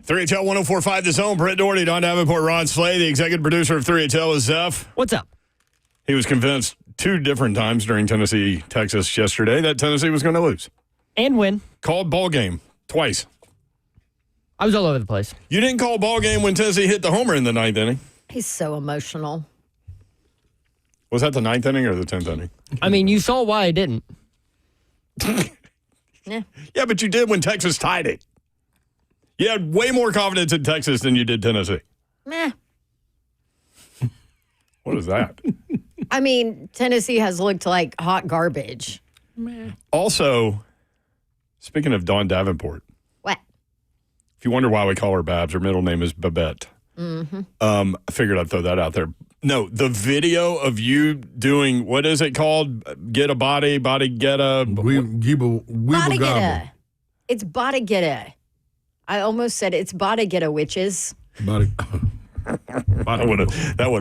3HL 104.5 The Zone. Brett Doherty, Don Davenport, Ron Slay, the executive producer of 3HL is Zeph. What's up? He was convinced 2 different times during Tennessee, Texas yesterday that Tennessee was going to lose. And win. Called ball game twice. I was all over the place. You didn't call ball game when Tennessee hit the homer in the 9th inning. He's so emotional. Was that the 9th inning or the 10th inning? I mean, you saw why I didn't. Yeah, but you did when Texas tied it. You had way more confidence in Texas than you did Tennessee. Meh. What is that? I mean, Tennessee has looked like hot garbage. Meh. Also, speaking of Dawn Davenport. What? If you wonder why we call her Babs, her middle name is Babette. Mm-hmm. I figured I'd throw that out there. No, the video of you doing, what is it called? Get a body get a... Body get a. It's body get a. I almost said it's body get a witches. Body. That would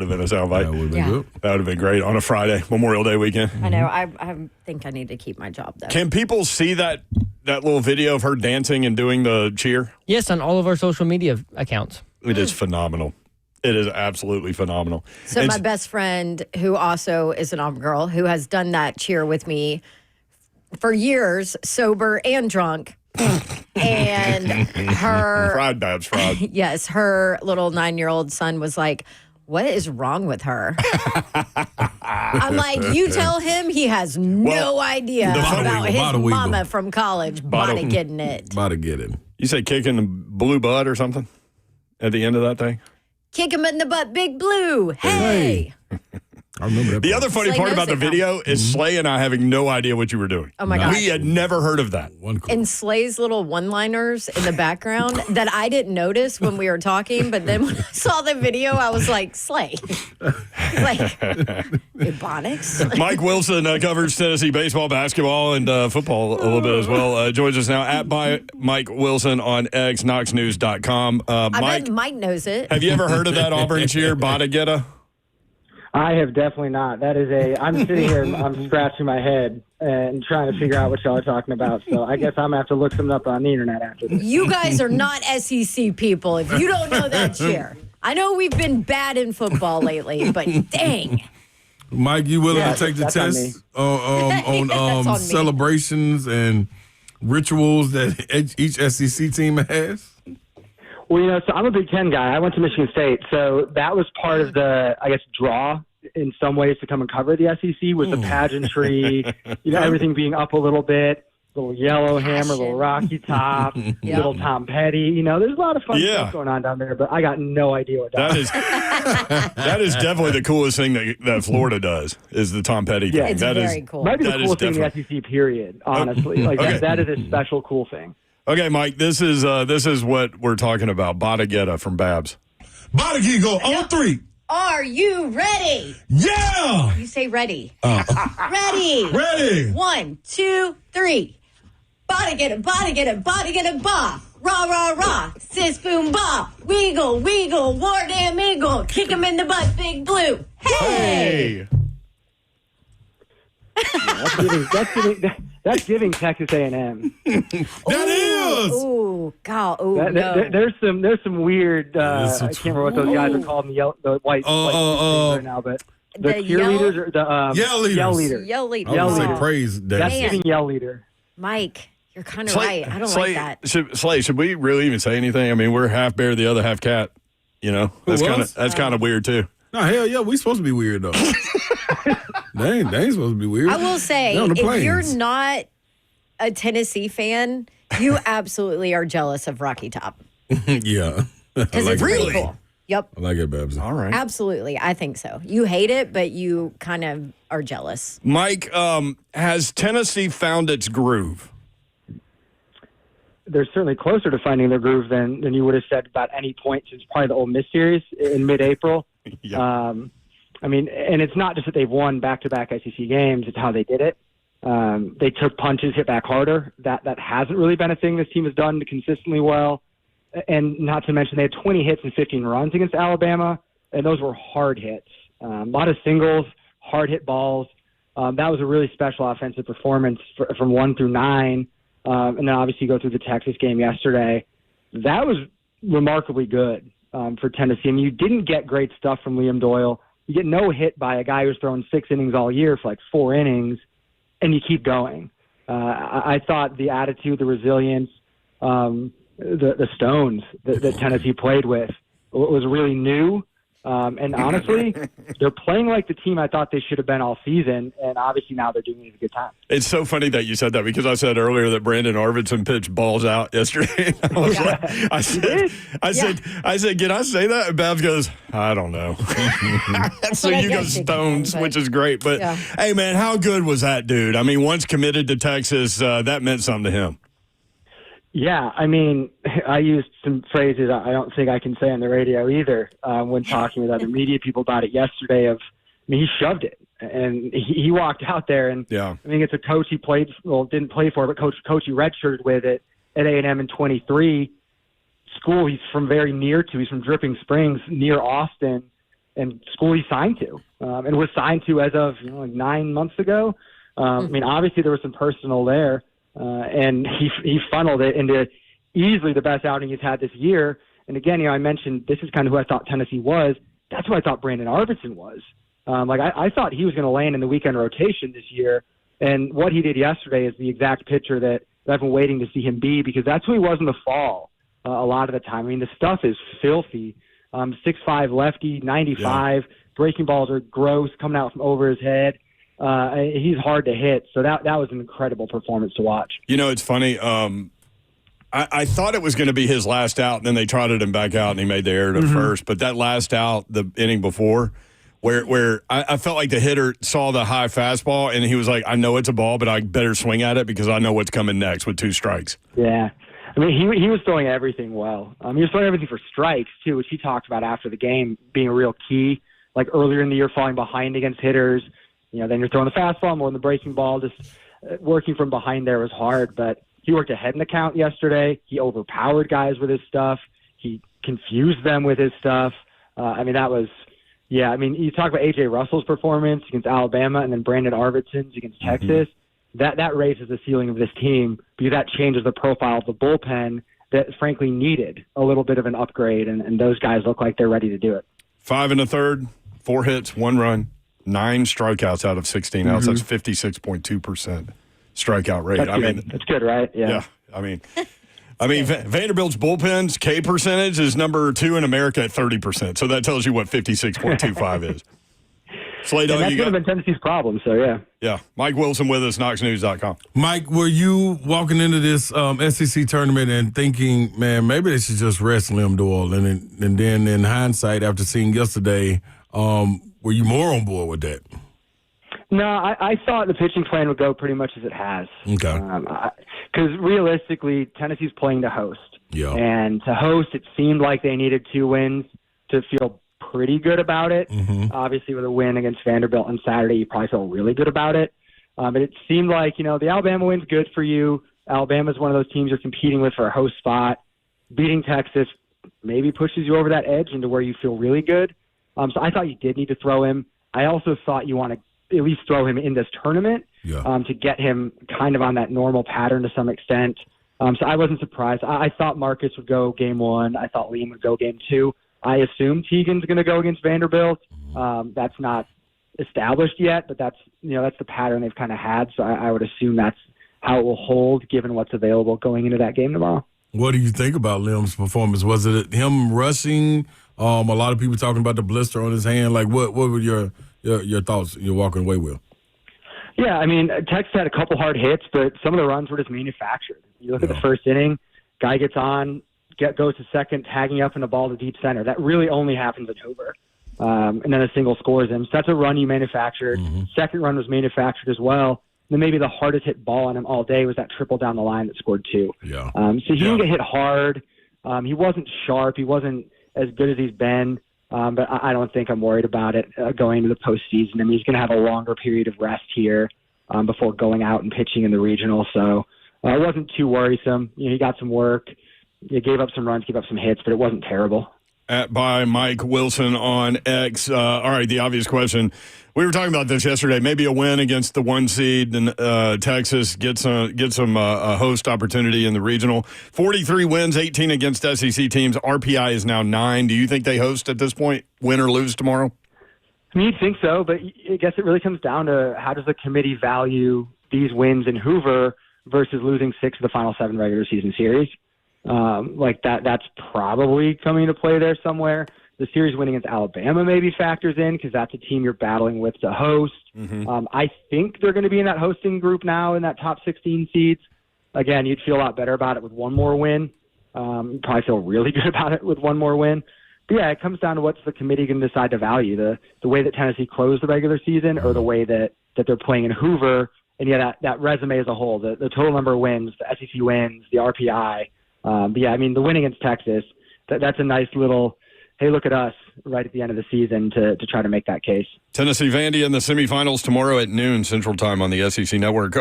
have been a soundbite. That would have been good. That would have been great on a Friday, Memorial Day weekend. I know. I think I need to keep my job, though. Can people see that little video of her dancing and doing the cheer? Yes, on all of our social media accounts. It is phenomenal. It is absolutely phenomenal. So my best friend, who also is an Auburn girl, who has done that cheer with me for years, sober and drunk. And her... Fried Babs, fried. Yes, her little 9-year-old son was like, what is wrong with her? I'm like, you tell him he has no idea about his mama from college body getting it. Body getting. You say kicking the blue butt or something at the end of that thing? Kick him in the butt, Big Blue. Hey. I remember that. The other funny Slay part knows about the it now. video is Slay and I having no idea what you were doing. Oh, my God. We had never heard of that. And Slay's little one-liners in the background that I didn't notice when we were talking, but then when I saw the video, I was like, Slay. Like, Ebonics? Mike Wilson covers Tennessee baseball, basketball, and football a little bit as well. Joins us now at Mike Wilson on X, knoxnews.com. I bet Mike knows it. Have you ever heard of that Auburn cheer, Badagetta? I have definitely not. That is I'm sitting here, I'm scratching my head and trying to figure out what y'all are talking about. So I guess I'm going to have to look something up on the internet after this. You guys are not SEC people if you don't know that cheer. I know we've been bad in football lately, but dang. Mike, you willing to take the test on celebrations and rituals that each SEC team has? Well, so I'm a Big Ten guy. I went to Michigan State, so that was part of the, I guess, draw in some ways to come and cover the SEC was the pageantry, everything being up a little bit, little yellow hammer, little Rocky Top, little Tom Petty. There's a lot of fun stuff going on down there, but I got no idea what that is. That is definitely the coolest thing that Florida does is the Tom Petty thing. It's very cool. Might be the coolest thing in the SEC, period, honestly. That is a special cool thing. Okay, Mike, this is what we're talking about. Badagetta from Babs. Badagetta, go on 3. Are you ready? Yeah! You say ready. Ready. Ready. 1, 2, 3. Badagetta, badagetta, badagetta, ba. Rah, rah, rah. Sis, boom, ba. Wiggle, wiggle, war damn eagle. Kick him in the butt, Big Blue. Hey! That's giving Texas A&M. That is. Ooh, God. Ooh, no. There's some weird. I can't remember what those guys are called. The white right now, but the cheerleaders or the yell leader. Yell leader. I was say praise. That's giving yell leader. Mike, you're kind of right. I don't like that. Should we really even say anything? I mean, we're half bear, the other half cat. That's kind of weird too. No, hell yeah, we supposed to be weird though. They ain't supposed to be weird. I will say, if you're not a Tennessee fan, you absolutely are jealous of Rocky Top. Yeah. Because it's really cool. Yep. I like it, Babs. All right. Absolutely. I think so. You hate it, but you kind of are jealous. Mike, has Tennessee found its groove? They're certainly closer to finding their groove than you would have said about any point since probably the Ole Miss series in mid-April. Yeah. And it's not just that they've won back-to-back SEC games; it's how they did it. They took punches, hit back harder. That hasn't really been a thing this team has done consistently well. And not to mention they had 20 hits and 15 runs against Alabama, and those were hard hits. A lot of singles, hard hit balls. That was a really special offensive performance from 1 through 9. And then obviously you go through the Texas game yesterday. That was remarkably good for Tennessee. I mean, you didn't get great stuff from Liam Doyle. You get no hit by a guy who's thrown 6 innings all year for like 4 innings, and you keep going. I thought the attitude, the resilience, the stones that Tennessee played with was really new. And honestly, they're playing like the team I thought they should have been all season, and obviously now they're doing it at a good time. It's so funny that you said that because I said earlier that Brandon Arvidsson pitched balls out yesterday. I said, can I say that? And Babs goes, I don't know. So you go Stones, which is great. But, hey, man, how good was that dude? I mean, once committed to Texas, that meant something to him. Yeah, I mean, I used some phrases I don't think I can say on the radio either when talking with other media people about it yesterday. He shoved it, and he walked out there, and I think it's a coach he didn't play for, but coach he redshirted with it at A&M in 23. School he's from very near to. He's from Dripping Springs, near Austin, and school he signed to, and was signed to as of like 9 months ago. I mean, obviously there was some personal there. And he funneled it into easily the best outing he's had this year. And again, I mentioned this is kind of who I thought Tennessee was. That's who I thought Brandon Arvidsson was. I thought he was going to land in the weekend rotation this year. And what he did yesterday is the exact pitcher that I've been waiting to see him be, because that's who he was in the fall a lot of the time. I mean, the stuff is filthy. 6'5" lefty, 95. Breaking balls are gross, coming out from over his head. He's hard to hit, so that was an incredible performance to watch. You know, it's funny. I thought it was going to be his last out, and then they trotted him back out, and he made the error to first. But that last out, the inning before, where I felt like the hitter saw the high fastball, and he was like, I know it's a ball, but I better swing at it because I know what's coming next with 2 strikes. Yeah. I mean, he was throwing everything well. He was throwing everything for strikes, too, which he talked about after the game being a real key. Like earlier in the year, falling behind against hitters. Then you're throwing the fastball more than the breaking ball. Just working from behind there was hard, but he worked ahead in the count yesterday. He overpowered guys with his stuff. He confused them with his stuff. You talk about A.J. Russell's performance against Alabama and then Brandon Arvidsson's against Texas. That raises the ceiling of this team because that changes the profile of the bullpen that, frankly, needed a little bit of an upgrade, and those guys look like they're ready to do it. 5 1/3, 4 hits, 1 run. 9 strikeouts out of 16 outs. That's 56.2% strikeout rate. That's good, right? Yeah. I mean, Vanderbilt's bullpen's K percentage is number 2 in America at 30%. So that tells you what 56.25 is. Slade, that could have been Tennessee's problem. So yeah. Mike Wilson with us, KnoxNews.com. Mike, were you walking into this SEC tournament and thinking, man, maybe they should just rest Liam Doyle, and then in hindsight, after seeing yesterday, were you more on board with that? No, I thought the pitching plan would go pretty much as it has. Okay. Because realistically, Tennessee's playing to host. Yeah. And to host, it seemed like they needed 2 wins to feel pretty good about it. Obviously, with a win against Vanderbilt on Saturday, you probably feel really good about it. But it seemed like, the Alabama win's good for you. Alabama's one of those teams you're competing with for a host spot. Beating Texas maybe pushes you over that edge into where you feel really good. So I thought you did need to throw him. I also thought you want to at least throw him in this tournament to get him kind of on that normal pattern to some extent. So I wasn't surprised. I thought Marcus would go game 1. I thought Liam would go game 2. I assume Teagan's going to go against Vanderbilt. That's not established yet, but that's the pattern they've kind of had. So I would assume that's how it will hold given what's available going into that game tomorrow. What do you think about Liam's performance? Was it him rushing? A lot of people talking about the blister on his hand. Like, what were your thoughts you're walking away with? Yeah, I mean, Texas had a couple hard hits, but some of the runs were just manufactured. You look at the first inning, guy gets on, goes to second, tagging up in the ball to deep center. That really only happens at Hoover. And then a single scores him. So that's a run you manufactured. Second run was manufactured as well. And then maybe the hardest hit ball on him all day was that triple down the line that scored 2. Yeah. So he didn't get hit hard. He wasn't sharp. He wasn't as good as he's been. But I don't think I'm worried about it going into the postseason. I mean, he's going to have a longer period of rest here before going out and pitching in the regional. So it wasn't too worrisome. He got some work. He gave up some runs, gave up some hits, but it wasn't terrible. by Mike Wilson on X. All right, the obvious question. We were talking about this yesterday. Maybe a win against the 1 seed in Texas gets some a host opportunity in the regional. 43 wins, 18 against SEC teams. RPI is now 9. Do you think they host at this point, win or lose tomorrow? I mean, you'd think so, but I guess it really comes down to how does the committee value these wins in Hoover versus losing 6 of the final 7 regular season series. That's probably coming into play there somewhere. The series winning against Alabama maybe factors in because that's a team you're battling with to host. Mm-hmm. I think they're going to be in that hosting group now in that top 16 seeds. Again, you'd feel a lot better about it with one more win. You'd probably feel really good about it with one more win. But yeah, it comes down to what's the committee going to decide to value, the way that Tennessee closed the regular season or the way that they're playing in Hoover. And yeah, that resume as a whole, the total number of wins, the SEC wins, the RPI. But yeah, I mean, the win against Texas, that's a nice little, hey, look at us right at the end of the season to try to make that case. Tennessee Vandy in the semifinals tomorrow at noon Central Time on the SEC Network.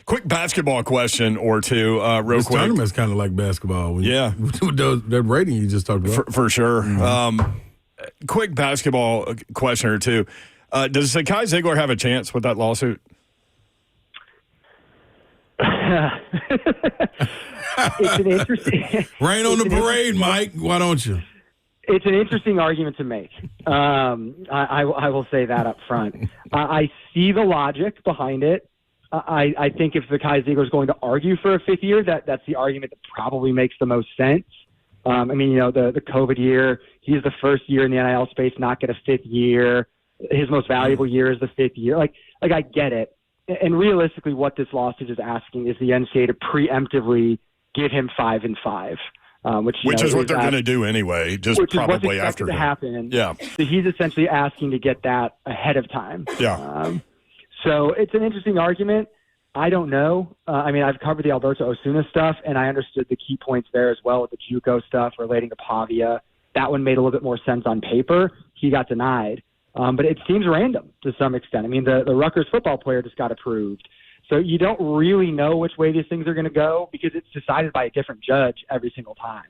Quick basketball question or two, real this quick. This tournament's kind of like basketball. Yeah. That rating you just talked about. For sure. Mm-hmm. Quick basketball question or two. Does Zakai Ziegler have a chance with that lawsuit? It's an interesting rain on the parade, Mike. Why don't you? It's an interesting argument to make. I will say that up front. I see the logic behind it. I think if Zakai Ziegler is going to argue for a 5th year, that's the argument that probably makes the most sense. I mean, the COVID year, he's the first year in the NIL space not get a 5th year. His most valuable year is the 5th year. Like I get it. And realistically, what this lawsuit is asking is the NCAA to preemptively give him 5 and 5, which is what they're going to do anyway. Just probably after to happen. Yeah. So he's essentially asking to get that ahead of time. Yeah. So it's an interesting argument. I don't know. I mean, I've covered the Alberto Osuna stuff, and I understood the key points there as well with the JUCO stuff relating to Pavia. That one made a little bit more sense on paper. He got denied. But it seems random to some extent. I mean, the Rutgers football player just got approved. So you don't really know which way these things are going to go because it's decided by a different judge every single time.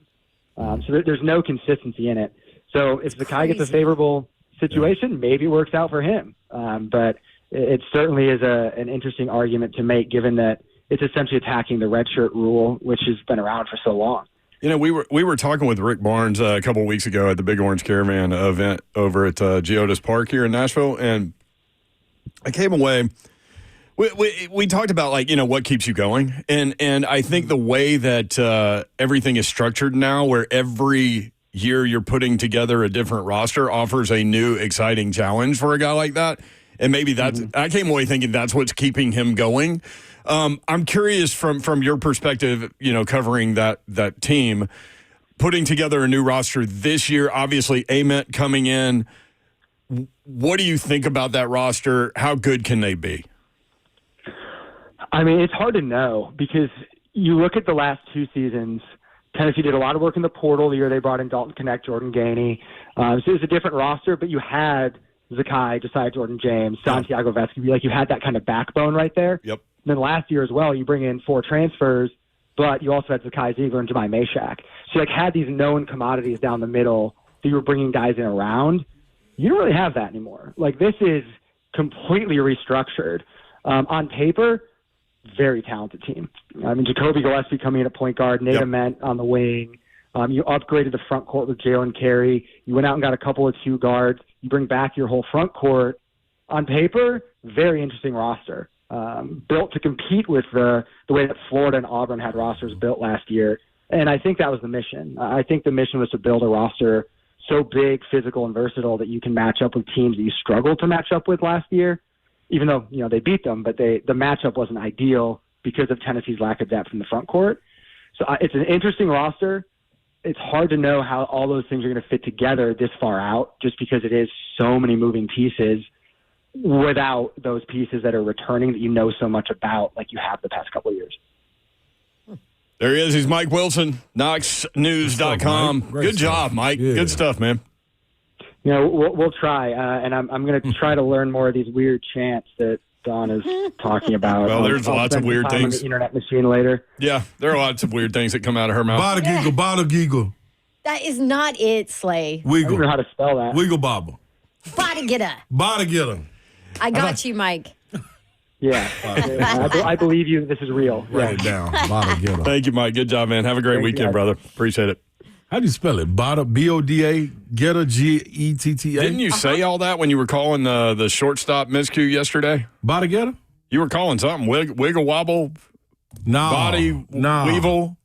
So there's no consistency in it. So if Zakai gets a favorable situation, maybe it works out for him. But it certainly is an interesting argument to make given that it's essentially attacking the redshirt rule, which has been around for so long. You know, we were talking with Rick Barnes a couple of weeks ago at the Big Orange Caravan event over at Geodis Park here in Nashville, and I came away. We talked about what keeps you going, and I think the way that everything is structured now, where every year you're putting together a different roster, offers a new exciting challenge for a guy like that, and maybe that's. I came away thinking that's what's keeping him going. I'm curious from your perspective, covering that team, putting together a new roster this year, obviously Ament coming in. What do you think about that roster? How good can they be? I mean, it's hard to know because you look at the last 2 seasons, Tennessee did a lot of work in the portal the year they brought in Dalton Connect, Jordan Gainey. So it was a different roster, but you had Zakai, Josiah Jordan-James, Santiago Vesky. You had that kind of backbone right there. Yep. And then last year as well, you bring in 4 transfers, but you also had Zakai Ziegler and Jemai Mashak. So you had these known commodities down the middle that you were bringing guys in around. You don't really have that anymore. This is completely restructured. On paper, very talented team. I mean, Jacoby Gillespie coming in at point guard, Nate Ament on the wing. You upgraded the front court with Jalen Carey. You went out and got a couple of 2 guards. You bring back your whole front court. On paper, very interesting roster. Built to compete with the way that Florida and Auburn had rosters built last year. And I think that was the mission. I think the mission was to build a roster so big, physical, and versatile that you can match up with teams that you struggled to match up with last year, even though, they beat them, but the matchup wasn't ideal because of Tennessee's lack of depth in the front court. So it's an interesting roster. It's hard to know how all those things are going to fit together this far out just because it is so many moving pieces without those pieces that are returning that you know so much about like you have the past couple of years. There he is. He's Mike Wilson, KnoxNews.com. Good job, Mike. Yeah. Good stuff, man. We'll try, and I'm going to try to learn more of these weird chants that Dawn is talking about. Well, there's lots of weird things. On the internet machine later. Yeah, there are lots of weird things that come out of her mouth. Bada giggle. That is not it, Slay. I don't know how to spell that. Wiggle bobble. Body getter. Body getter. I got you, Mike. Yeah. I believe you. This is real. Write it down. Body getter. Thank you, Mike. Good job, man. Have a great weekend, guys. brother. Appreciate it. How do you spell it? Boda, B-O-D-A, getter, G-E-T-T-A? Didn't you say all that when you were calling the shortstop miscue yesterday? Body getter? You were calling something. Wiggle wobble, No. body, weevil.